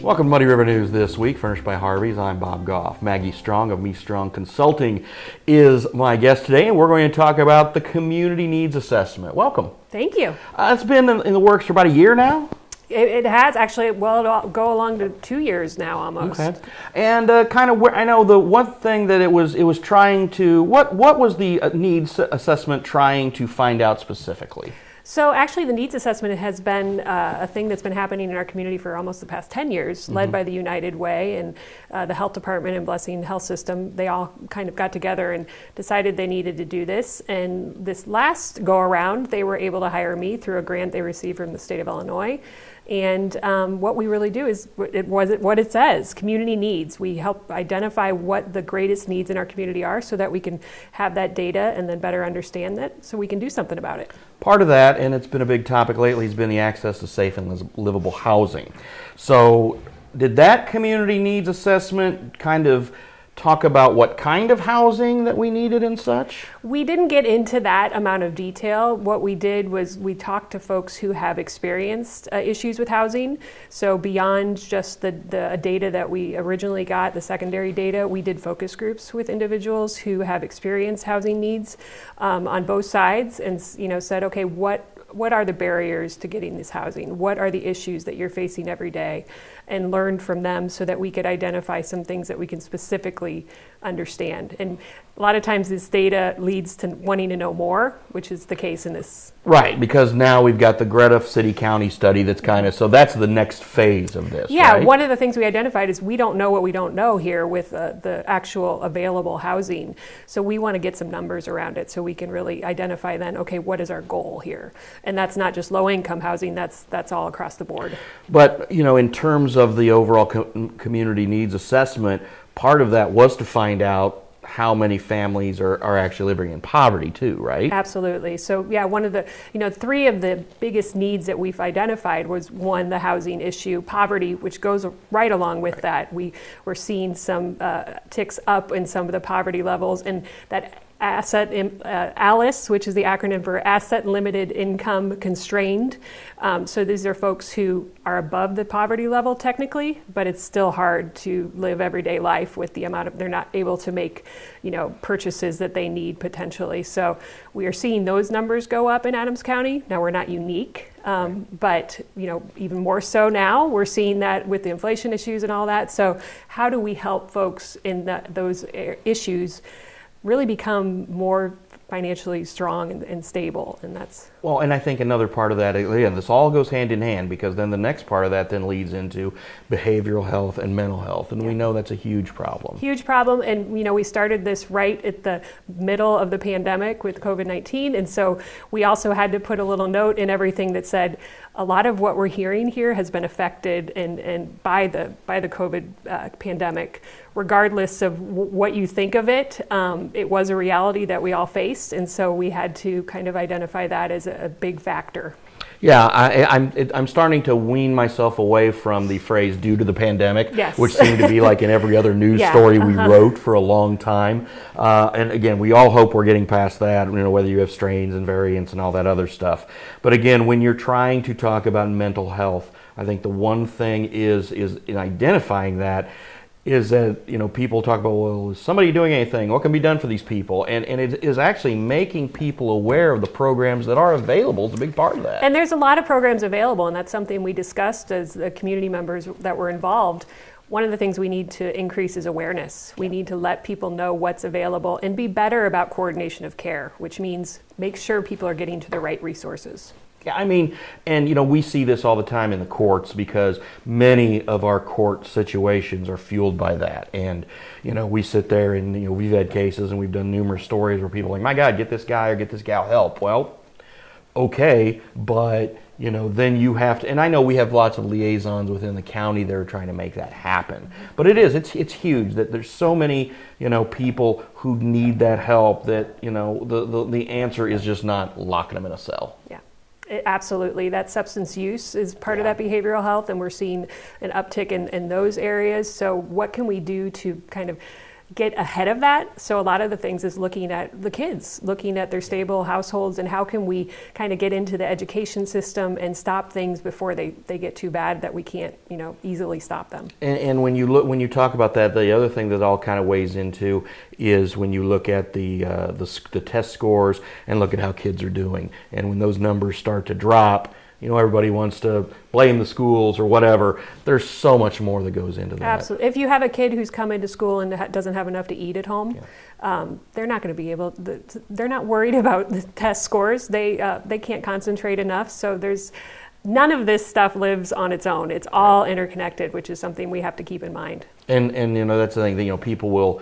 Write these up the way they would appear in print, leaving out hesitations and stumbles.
Welcome to Muddy River News this week, furnished by Harvey's. I'm Bob Goff. Maggie Strong of Me Strong Consulting is my guest today, and we're going to talk about the Community Needs Assessment. Welcome. Thank you. It's been in the works for about a year now? It has actually, well, it'll go along to 2 years now almost. Okay. And kind of where, I know the one thing that it was trying to, what was the needs assessment trying to find out specifically? So actually the needs assessment has been a thing that's been happening in our community for almost the past 10 years, led by the United Way and the health department and Blessing Health System. They all kind of got together and decided they needed to do this. And this last go around, they were able to hire me through a grant they received from the state of Illinois. And what we really do is what it says, community needs. We help identify what the greatest needs in our community are so that we can have that data and then better understand that so we can do something about it. Part of that, and it's been a big topic lately, has been the access to safe and livable housing. So did that community needs assessment kind of talk about what kind of housing that we needed and such? We didn't get into that amount of detail. What we did was we talked to folks who have experienced issues with housing. So beyond just the data that we originally got, the secondary data, we did focus groups with individuals who have experienced housing needs on both sides, and said, okay, what are the barriers to getting this housing? What are the issues that you're facing every day? And learned from them so that we could identify some things that we can specifically understand. And a lot of times this data leads to wanting to know more, which is the case in this. Right, because now we've got the Greta City County study that's kind of, so that's the next phase of this, Yeah, right? One of the things we identified is we don't know what we don't know here with the actual available housing. So we want to get some numbers around it so we can really identify then, okay, what is our goal here? And that's not just low income housing, that's all across the board. But, in terms of the overall community needs assessment, part of that was to find out how many families are actually living in poverty too, right? Absolutely. So yeah, one of the, three of the biggest needs that we've identified was one, the housing issue, poverty, which goes right along with that. We're seeing some ticks up in some of the poverty levels, and that ALICE, which is the acronym for Asset Limited Income Constrained. So these are folks who are above the poverty level technically, but it's still hard to live everyday life with the amount of, they're not able to make, purchases that they need potentially. So we are seeing those numbers go up in Adams County. Now we're not unique, but even more so now, we're seeing that with the inflation issues and all that. So how do we help folks in those issues really become more financially strong and stable? And that's... Well, and I think another part of that, again, this all goes hand in hand, because then the next part of that then leads into behavioral health and mental health. And we know that's a huge problem. Huge problem. And, we started this right at the middle of the pandemic with COVID-19. And so we also had to put a little note in everything that said a lot of what we're hearing here has been affected and by the COVID pandemic. Regardless of what you think of it, it was a reality that we all faced. And so we had to kind of identify that as a big factor. Yeah, I'm starting to wean myself away from the phrase "due to the pandemic," yes. which seemed to be like in every other news story we wrote for a long time. And again, we all hope we're getting past that, whether you have strains and variants and all that other stuff. But again, when you're trying to talk about mental health, I think the one thing is in identifying that is that, people talk about, well, is somebody doing anything? What can be done for these people? And it is actually making people aware of the programs that are available is a big part of that. And there's a lot of programs available, and that's something we discussed as the community members that were involved. One of the things we need to increase is awareness. We need to let people know what's available and be better about coordination of care, which means make sure people are getting to the right resources. Yeah, and we see this all the time in the courts, because many of our court situations are fueled by that. And, we sit there and, we've had cases and we've done numerous stories where people are like, my God, get this guy or get this gal help. Well, okay, but, then you have to, and I know we have lots of liaisons within the county that are trying to make that happen. But it's huge that there's so many, people who need that help that, the answer is just not locking them in a cell. Yeah. Absolutely. That substance use is part of that behavioral health, and we're seeing an uptick in those areas. So what can we do to kind of get ahead of that. So a lot of the things is looking at the kids, looking at their stable households, and how can we kind of get into the education system and stop things before they get too bad that we can't, easily stop them. And when you talk about that, the other thing that all kind of weighs into is when you look at the test scores and look at how kids are doing. And when those numbers start to drop, everybody wants to blame the schools or whatever. There's so much more that goes into that. Absolutely. If you have a kid who's come into school and doesn't have enough to eat at home, they're not going to be able. They're not worried about the test scores. They can't concentrate enough. So none of this stuff lives on its own. It's all interconnected, which is something we have to keep in mind. And that's the thing that people will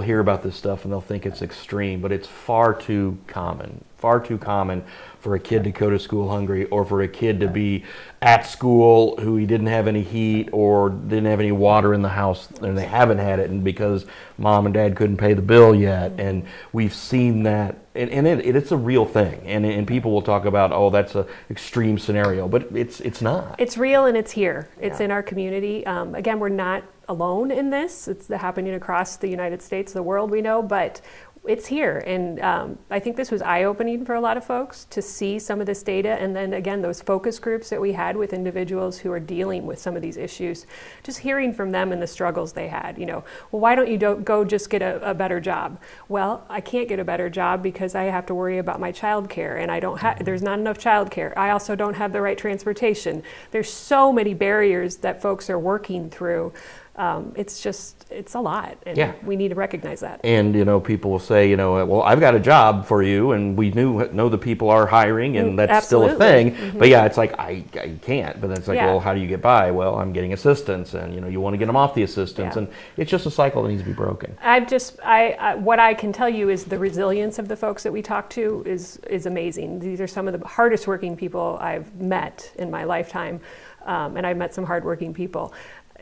hear about this stuff and they'll think it's extreme, but it's far too common for a kid to go to school hungry, or for a kid to be at school who he didn't have any heat or didn't have any water in the house, and they haven't had it, and because mom and dad couldn't pay the bill yet. And we've seen that, and it's a real thing. And people will talk about, oh, that's an extreme scenario, but it's not. It's real, and it's here. It's in our community. Again, we're not alone in this. It's happening across the United States, the world, we know, but it's here. And I think this was eye-opening for a lot of folks to see some of this data. And then again, those focus groups that we had with individuals who are dealing with some of these issues, just hearing from them and the struggles they had. Well, why don't you go just get a better job? Well, I can't get a better job because I have to worry about my child care, and there's not enough child care. I also don't have the right transportation. There's so many barriers that folks are working through. It's a lot, and we need to recognize that. And people will say, well, I've got a job for you, and we know the people are hiring, and that's Absolutely. Still a thing. Mm-hmm. But it's like I can't. But it's like, well, how do you get by? Well, I'm getting assistance, and you want to get them off the assistance, and it's just a cycle that needs to be broken. What I can tell you is the resilience of the folks that we talk to is amazing. These are some of the hardest working people I've met in my lifetime, and I've met some hardworking people.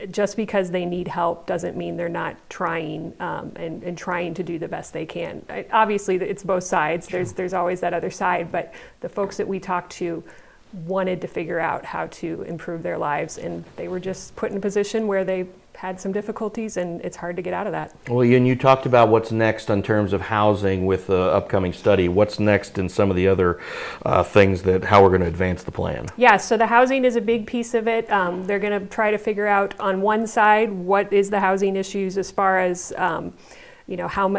Just because they need help doesn't mean they're not trying and trying to do the best they can. Obviously, it's both sides. There's always that other side, but the folks that we talked to wanted to figure out how to improve their lives, and they were just put in a position where they had some difficulties, and it's hard to get out of that. Well, and you talked about what's next in terms of housing with the upcoming study. What's next in some of the other things how we're going to advance the plan? Yeah, so the housing is a big piece of it. They're going to try to figure out on one side what is the housing issues as far as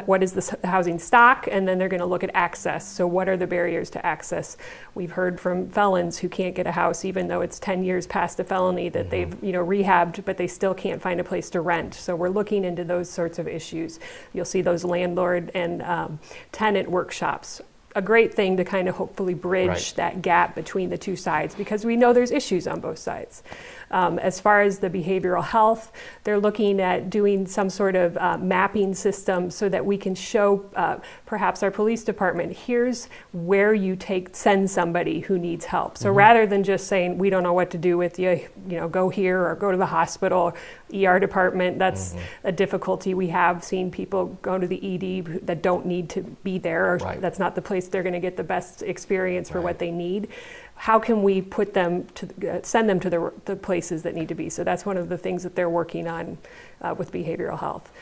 what is the housing stock, and then they're going to look at access. So what are the barriers to access? We've heard from felons who can't get a house even though it's 10 years past a felony that they've rehabbed, but they still can't find a place to rent. So we're looking into those sorts of issues. You'll see those landlord and tenant workshops. A great thing to kind of hopefully bridge that gap between the two sides, because we know there's issues on both sides. As far as the behavioral health, they're looking at doing some sort of mapping system so that we can show perhaps our police department, here's where you send somebody who needs help. So rather than just saying, we don't know what to do with you, go here or go to the hospital, ER department, that's a difficulty. We have seen people go to the ED that don't need to be there, or that's not the place they're going to get the best experience for what they need. How can we send them to the places that need to be? So that's one of the things that they're working on with behavioral health.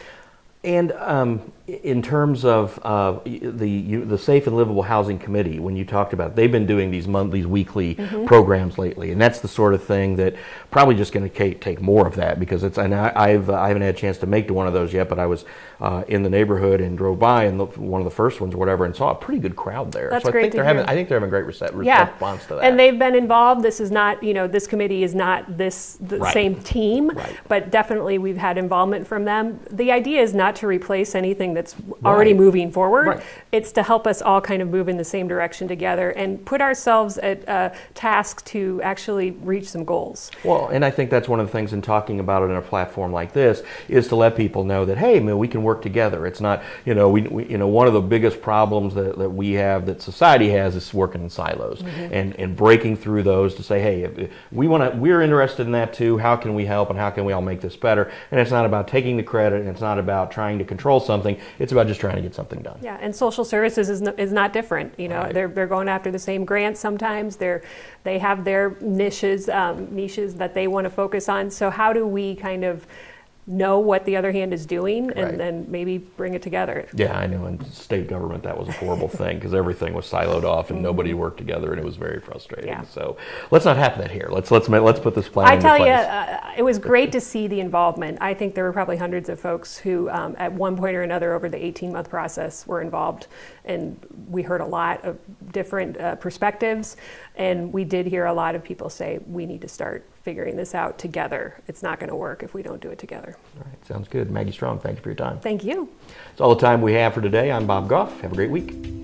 And in terms of the Safe and Livable Housing Committee, when you talked about it, they've been doing these weekly programs lately, and that's the sort of thing that probably just going to take more of that, because and I haven't had a chance to make to one of those yet, but I was in the neighborhood and drove by and one of the first ones or whatever, and saw a pretty good crowd there. That's so great I think they're having great response to that. And they've been involved. This is not, this committee is not the same team, but definitely we've had involvement from them. The idea is not to replace anything that's already moving forward. It's to help us all kind of move in the same direction together and put ourselves at a task to actually reach some goals. Well, and I think that's one of the things in talking about it in a platform like this is to let people know that, hey, man, we can work together. It's not, one of the biggest problems that we have, that society has, is working in silos and breaking through those to say, hey, we're interested in that too. How can we help, and how can we all make this better? And it's not about taking the credit, and it's not about trying to control something. It's about just trying to get something done. Yeah, and social services is not different. They're going after the same grants sometimes. They have their niches that they want to focus on. So how do we kind of know what the other hand is doing and Right. then maybe bring it together. Yeah, I know. In state government, that was a horrible thing because everything was siloed off and nobody worked together, and it was very frustrating. Yeah. So let's not have that here. Let's put this plan I into tell you, place. it was great to see the involvement. I think there were probably hundreds of folks who, at one point or another over the 18-month process, were involved, and we heard a lot of different perspectives, and we did hear a lot of people say, we need to start figuring this out together. It's not going to work if we don't do it together. All right, sounds good. Maggie Strong, thank you for your time. Thank you. That's all the time we have for today. I'm Bob Goff. Have a great week.